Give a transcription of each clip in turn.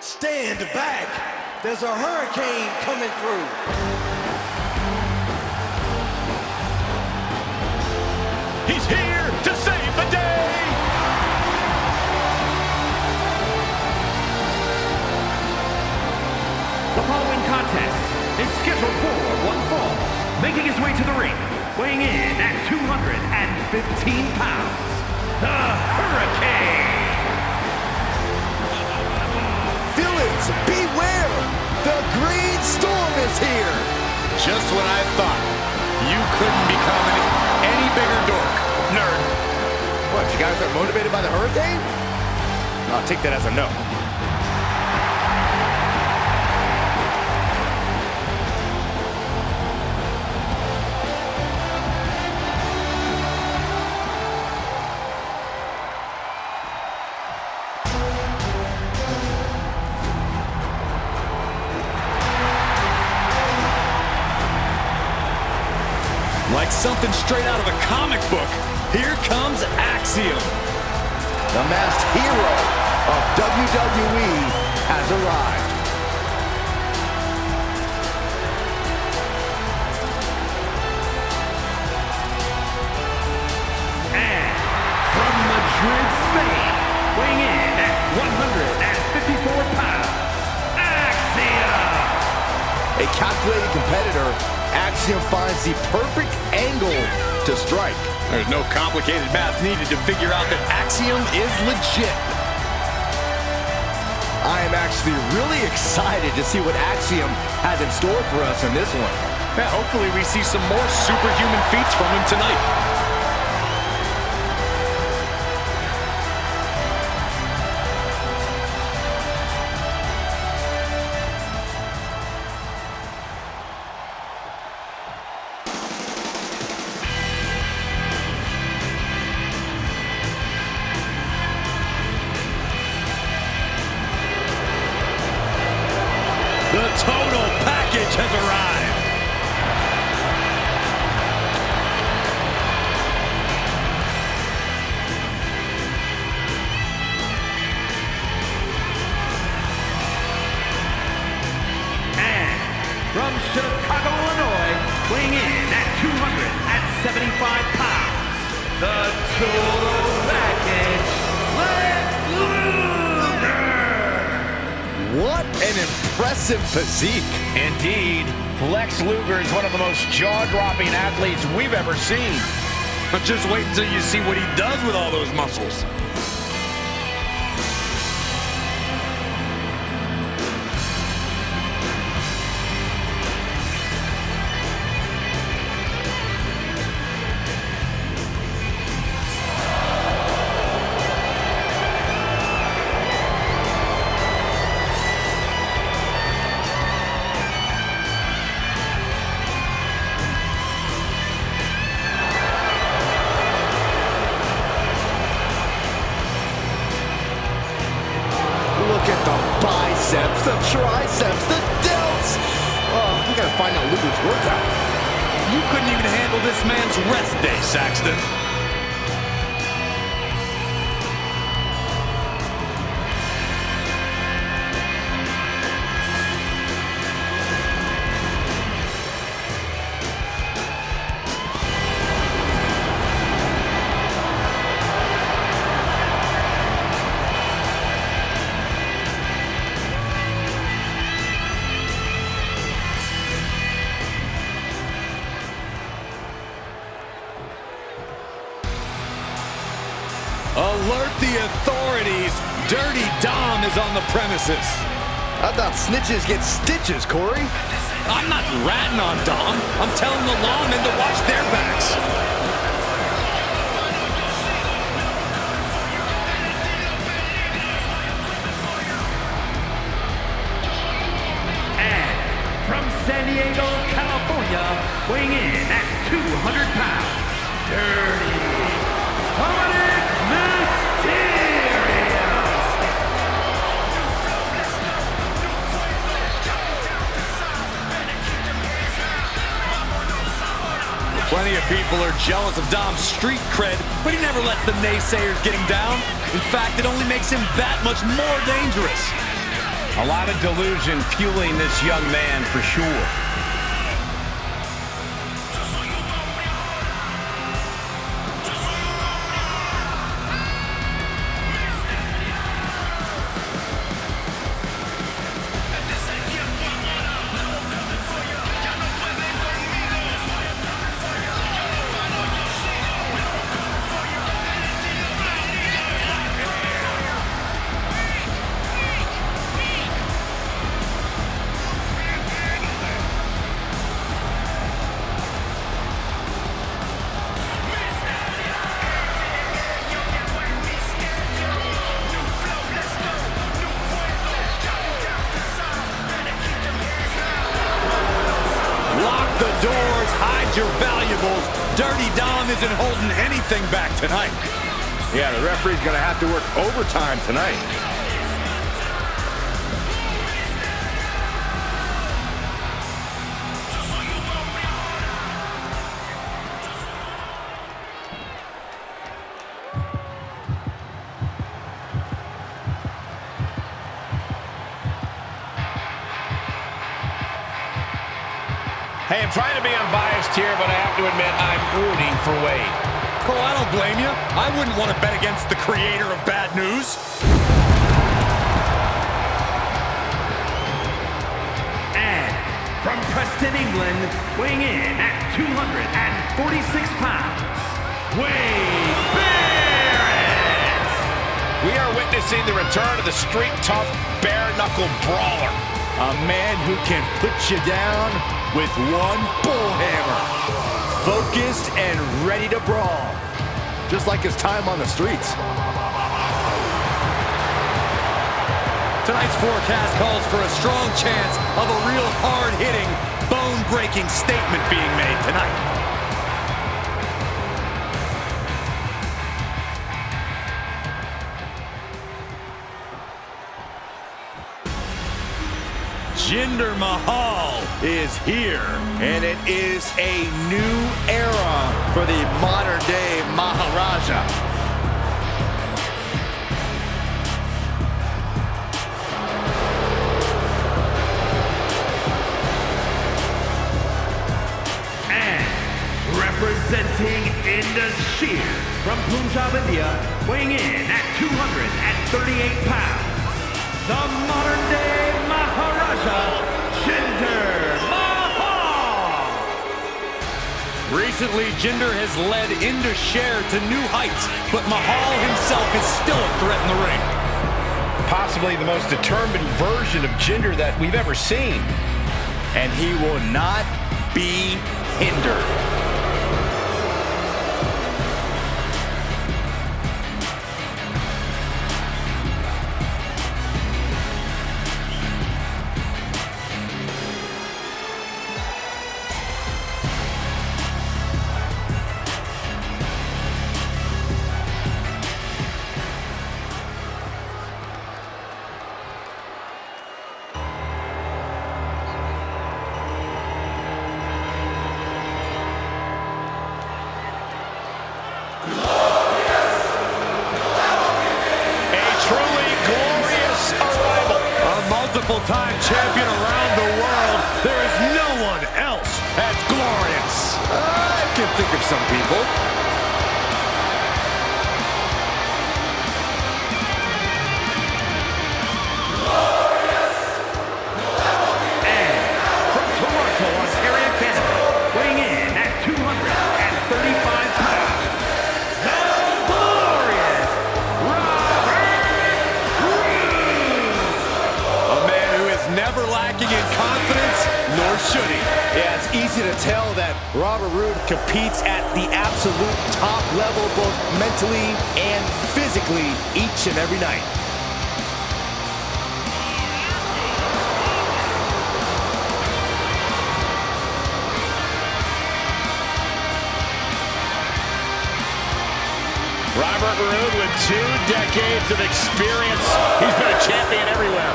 Stand back. There's a hurricane coming through. He's here to save the day. The following contest is scheduled for one fall. Making his way to the ring, weighing in at 215 pounds, the Hurricane. Villains, beware! The Green Storm is here! Just when I thought you couldn't become any bigger dork, nerd. What, you guys are motivated by the hurricane? I'll take that as a no. Like something straight out of a comic book, here comes Axiom. The masked hero of WWE has arrived. And from Madrid, Spain, weighing in at 154 pounds, Axiom. A calculated competitor, Axiom finds the perfect angle to strike. There's no complicated math needed to figure out that Axiom is legit. I am actually really excited to see what Axiom has in store for us in this one. Yeah, hopefully we see some more superhuman feats from him tonight. The total package has arrived. And from Chicago, Illinois, weighing in at 275 pounds, the total package, Luger. What an impressive physique. Indeed, Lex Luger is one of the most jaw-dropping athletes we've ever seen. But just wait until you see what he does with all those muscles. Look at the biceps, the triceps, the delts. Oh, we gotta find out Luger's workout. You couldn't even handle this man's rest day, Saxton. Alert the authorities. Dirty Dom is on the premises. I thought snitches get stitches, Corey. I'm not ratting on Dom. I'm telling the lawmen to watch their backs. And from San Diego, California, weighing in at 200 pounds, Dirty Dominik Mysterio. Plenty of people are jealous of Dom's street cred, but he never lets the naysayers get him down. In fact, it only makes him that much more dangerous. A lot of delusion fueling this young man for sure. Doors, hide your valuables. Dirty Dom isn't holding anything back tonight. Yeah, the referee's going to have to work overtime tonight. Hey, I'm trying to be unbiased here, but I have to admit I'm rooting for Wade. Oh, I don't blame you. I wouldn't want to bet against the creator of bad news. And from Preston, England, weighing in at 246 pounds, Wade Barrett! We are witnessing the return of the street-tough, bare-knuckle brawler. A man who can put you down with one bullhammer. Focused and ready to brawl. Just like his time on the streets. Tonight's forecast calls for a strong chance of a real hard-hitting, bone-breaking statement being made tonight. Jinder Mahal is here, and it is a new era for the modern-day Maharaja. And representing Indus from Punjab, India, weighing in at 238 pounds, the modern-day Maharaja, Jinder Mahal! Recently, Jinder has led Indus to new heights, but Mahal himself is still a threat in the ring. Possibly the most determined version of Jinder that we've ever seen. And he will not be hindered. Multiple-time champion around the world. There is no one else as glorious. I can think of some people. And from Toronto, Ontario, Canada, weighing in at 235 pounds, the glorious never lacking in confidence, nor should he. Yeah, it's easy to tell that Robert Roode competes at the absolute top level, both mentally and physically, each and every night. Robert Roode with 2 decades of experience. He's been a champion everywhere.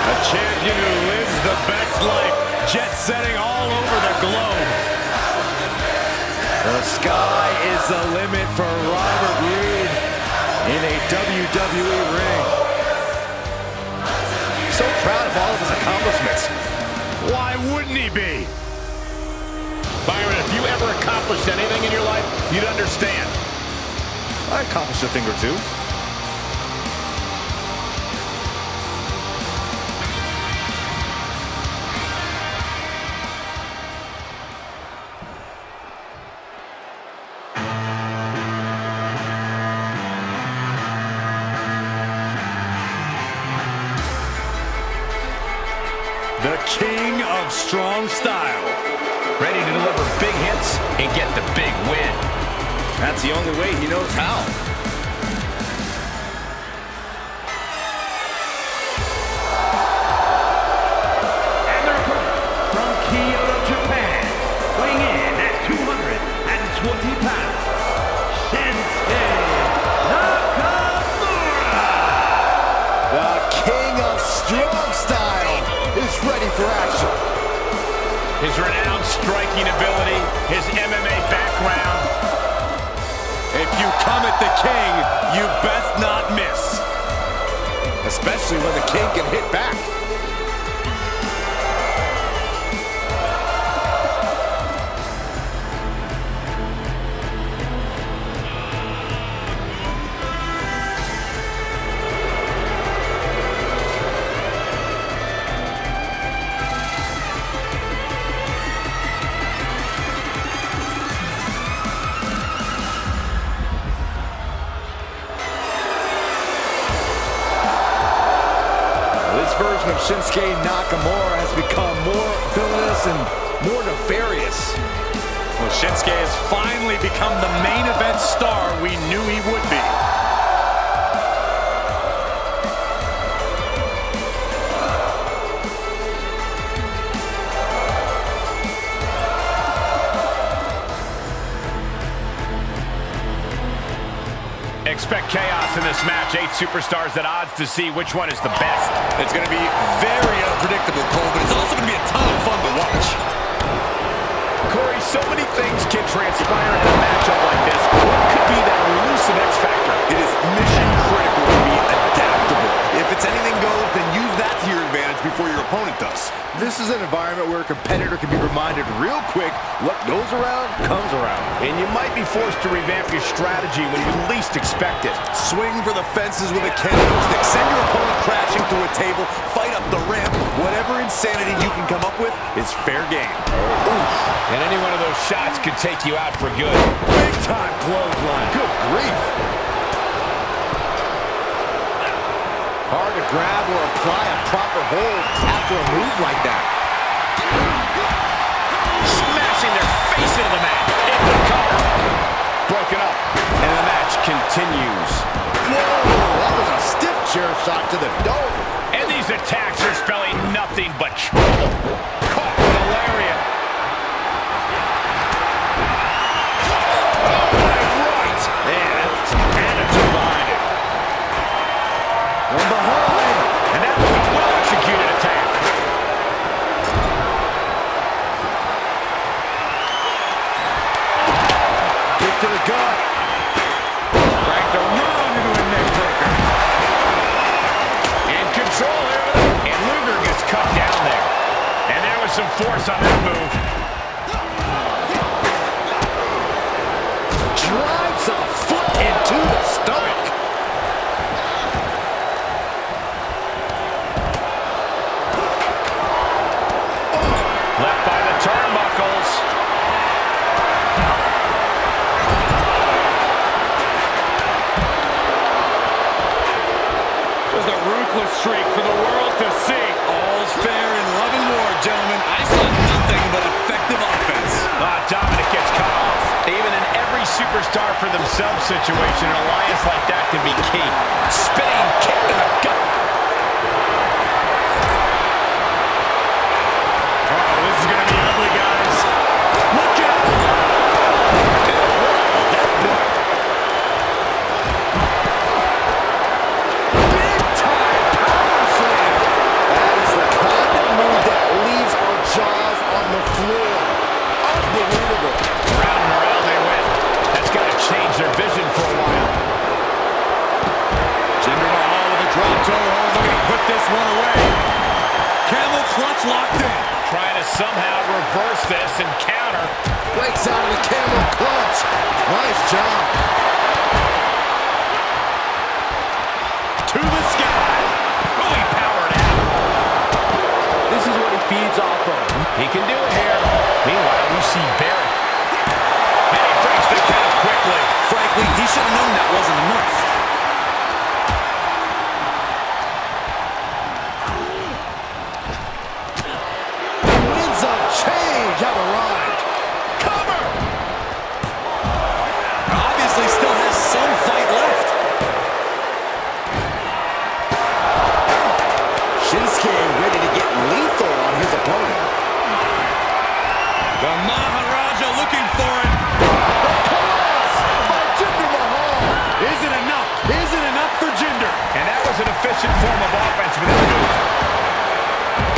A champion who lives the best life, jet-setting all over the globe. The sky is the limit for Robert Roode in a WWE ring. proud of all of his accomplishments. Why wouldn't he be? Byron, if you ever accomplished anything in your life, you'd understand. I accomplished a thing or two. The king of strong style. Ready to deliver big hits and get the big win. That's the only way he knows how. And their opponent from Kyoto, Japan, weighing in at 220 pounds, Shinsuke Nakamura. The king of strong style is ready for action. His renowned striking ability, his MMA background. If you come at the king, you best not miss. Especially when the king can hit back. This version of Shinsuke Nakamura has become more villainous and more nefarious. Well, Shinsuke has finally become the main event star we knew he would be. Expect chaos in this match. 8 superstars at odds to see which one is the best. It's going to be very unpredictable, Cole, but it's also going to be a ton of fun to watch. Corey, so many things can transpire in a matchup like this. What could be that elusive X factor? It is mission critical to be adaptable. If it's anything goes, then use that to your advantage before your opponent does. This is an environment where a competitor can be reminded real quick what goes around comes around. And you might be forced to revamp your strategy when you least expect it. Swing for the fences with a kendo stick. Send your opponent crashing through a table. Fight up the ramp. Whatever insanity you can come up with is fair game. Oof. And any one of those shots could take you out for good. Big time clothesline. Good grief. Hard to grab or apply a proper hold after a move like that. Smashing their face into the mat. Into the cover. Broken up. And the match continues. Whoa, that was a stiff chair shot to the dome. And these attacks are spelling nothing but trouble. Caught with a lariat. Oh, right. Man, that's some attitude behind it. From behind. And that was a well-executed attack. Kick to the gut. Cranked around into a neck breaker. In control here. And Luger gets cut down there. And there was some force on that move. Drives a foot into the stomach. Left by the turnbuckles. Just a ruthless streak for the world to see. All's fair in love and war, gentlemen. I saw nothing but effective offense. Dominik gets cut off. Even in every superstar for themselves situation, an alliance like that can be key. Spinning kick to the gut. Oh, this is going to be ugly, guys. Look out! Big time power slam. That is the kind of move that leaves our jaws on the floor. Unbelievable. Round and around they went. That's got to change their vision for a while. Jinder Mahal with a drop toe hold, looking to put this one away. Camel clutch locked in. Trying to somehow reverse this and counter. Breaks out of the camel clutch. Nice job. To the sky. Really powered out. This is what he feeds off of. He can do it here. Meanwhile, we see Barrett. And he breaks the count quickly. Frankly, he should have known that wasn't enough. Winds of change have arrived. Cover! Obviously still has some fight left. Shinsuke ready to get lethal on his opponent. The Maharaja looking for it. Isn't enough. Isn't enough for Jinder. And that was an efficient form of offense with his move.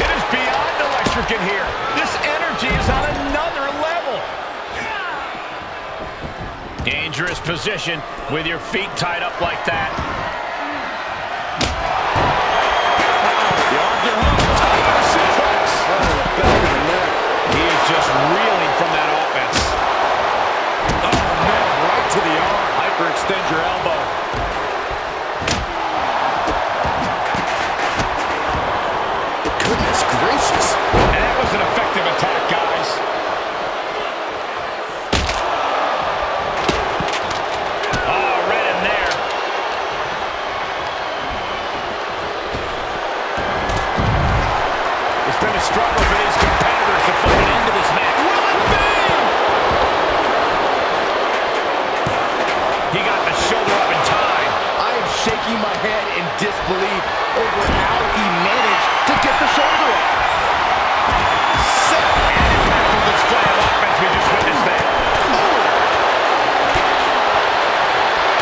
It is beyond electric in here. This energy is on another level. Dangerous position with your feet tied up like that. The arms are hooked. Back of the neck. He is just reeling from that offense. Oh, man, right to the arm. Hyperextend your elbow. Goodness gracious. And that was an effective attack, guys. Oh, right in there. It's been a struggle for these competitors to find an end to this match. Will it be? He got the shoulder up in time. I am shaking my head in disbelief over how he managed to get the shoulder up. Set and impactful display of offense we just witnessed there.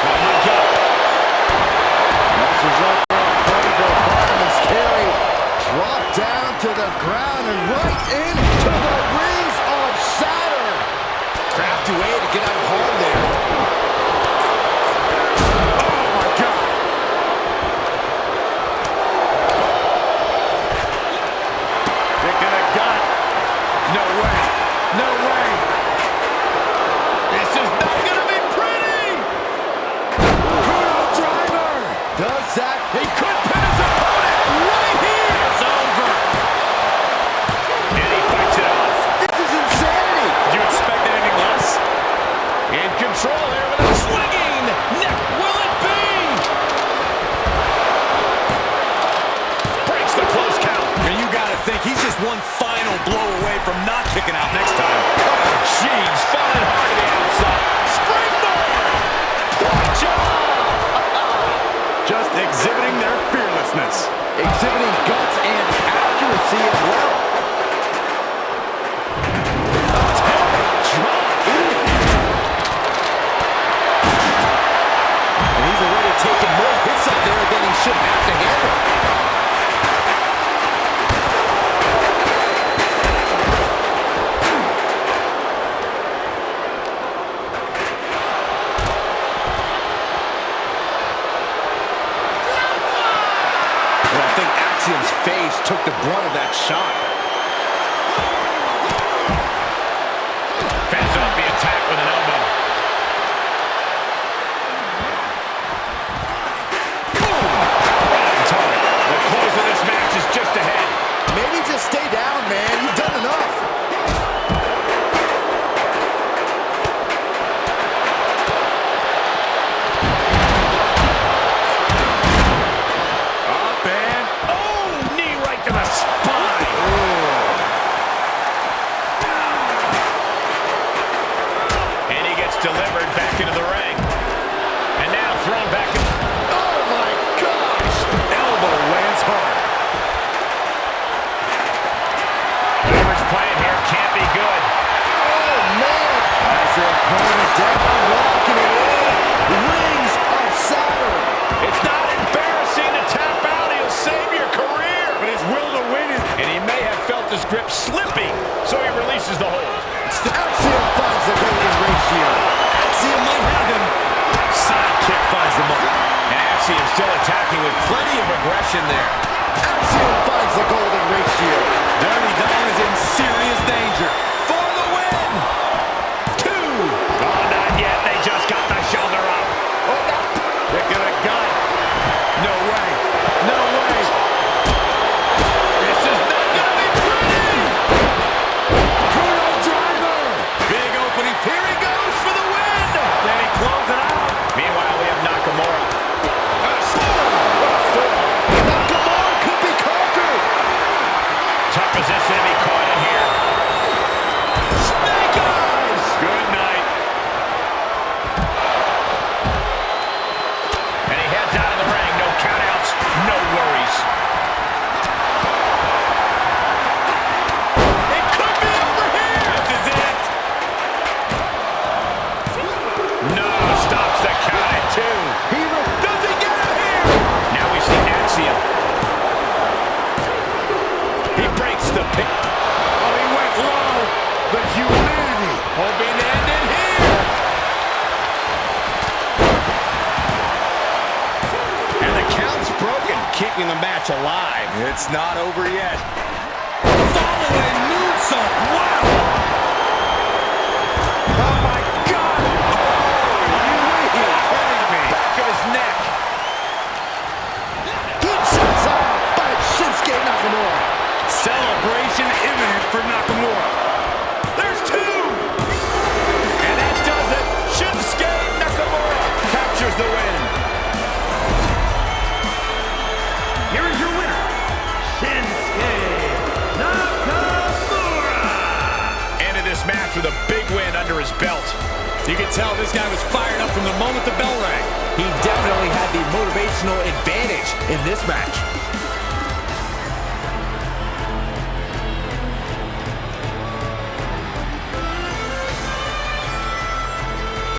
Oh my God. Messes up for a fireman's carry. Drop down to the ground and right into the rings of Saturn. Crafty way to get out of harm there. Oh my God. Kick in the gut. No way. No way. This is not going to be pretty. Kudo driver. Does that? He could pin his opponent right here. It's over. And he fights it off. This is insanity. Did you expect anything less? In control here with a swinging neck. Will it be? Breaks the close count. And you got to think he's just one final blow away from not kicking out next time. Oh, jeez. Falling hard to the outside. Springboard. What job? Just exhibiting their fearlessness. Exhibiting guts and accuracy as well. And he's already taken more hits up there than he should have to handle. Well, I think Axiom's face took the brunt of that shot. Fends off the attack with an elbow. Boom! Right on target. The close of this match is just ahead. Maybe just stay down, man. You've done enough. Up and Oh, knee right to the spine. And he gets delivered back into the ring. And now thrown back in. oh my gosh! Elbow lands hard. Whatever's playing here can't be good. Oh man! Has their opponent down, walking it in. Rings of Saturn. It's not embarrassing to tap out. He'll save your career. But his will to win is... And he may have felt his grip slipping, so he releases the hold. Axiom finds the golden ratio. Axiom might have him. Sidekick finds the mark. And Axiom still attacking with plenty of aggression there. Axiom finds the golden great shield. Dirty Dom is in serious danger. For the win! 2! Oh, not yet. They just got the shoulder up. Oh, no. They're gonna gut. No way. No way. This is not gonna be pretty! Kudo driver! Big opening. Here he goes for the win! Can he close it out? Meanwhile, we have Nakamura. Nakamura could be conquered! Tough position to be caught in here. Snake eyes! Good night. And he heads out of the ring. No countouts, no worries. It could be over here! This is it! No, stops the count at 2. Does he get him here? Now we see Axiom. He breaks the pin. Oh, he went low. The humanity. Hoping to end it here. And the count's broken, keeping the match alive. It's not over yet. Following moonsault. Wow. Oh, my God. Oh, you kidding me. Back of his neck. Good shots out by Shinsuke Nakamura. Celebration imminent for Nakamura. There's 2. And that does it. Shinsuke Nakamura captures the win. Here is your winner, Shinsuke Nakamura. Ended this match with a big win under his belt. You can tell this guy was fired up from the moment the bell rang. He definitely had the motivational advantage in this match.